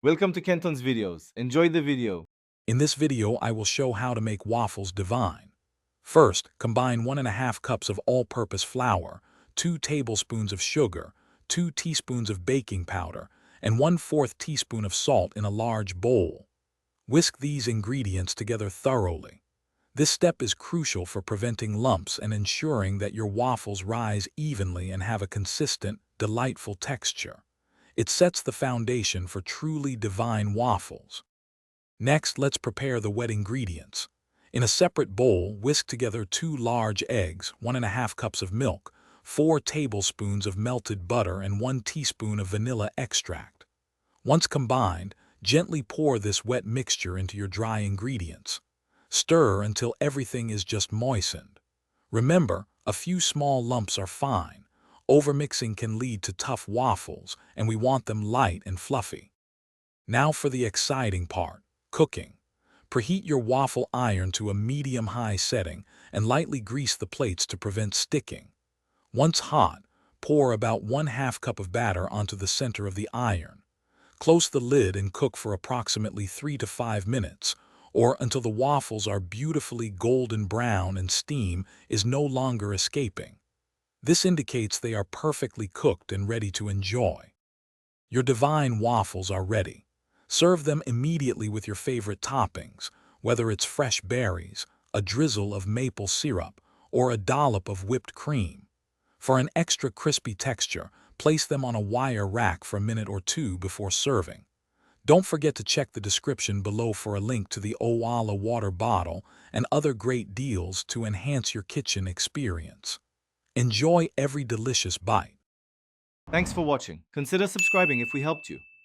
Welcome to Kenton's videos. Enjoy the video. In this video, I will show how to make waffles divine. First, combine 1½ cups of all-purpose flour, 2 tablespoons of sugar, 2 teaspoons of baking powder, and 1/4 teaspoon of salt in a large bowl. Whisk these ingredients together thoroughly. This step is crucial for preventing lumps and ensuring that your waffles rise evenly and have a consistent, delightful texture. It sets the foundation for truly divine waffles. Next, let's prepare the wet ingredients. In a separate bowl, whisk together 2 large eggs, 1½ cups of milk, 4 tablespoons of melted butter, and 1 teaspoon of vanilla extract. Once combined, gently pour this wet mixture into your dry ingredients. Stir until everything is just moistened. Remember, a few small lumps are fine. Overmixing can lead to tough waffles, and we want them light and fluffy. Now for the exciting part. Cooking. Preheat your waffle iron to a medium-high setting and lightly grease the plates to prevent sticking. Once hot, pour about 1/2 cup of batter onto the center of the iron. Close the lid and cook for approximately 3 to 5 minutes, or until the waffles are beautifully golden brown and steam is no longer escaping. This indicates they are perfectly cooked and ready to enjoy. Your divine waffles are ready. Serve them immediately with your favorite toppings, whether it's fresh berries, a drizzle of maple syrup, or a dollop of whipped cream. For an extra crispy texture, place them on a wire rack for a minute or two before serving. Don't forget to check the description below for a link to the Owala water bottle and other great deals to enhance your kitchen experience. Enjoy every delicious bite. Thanks for watching. Consider subscribing if we helped you.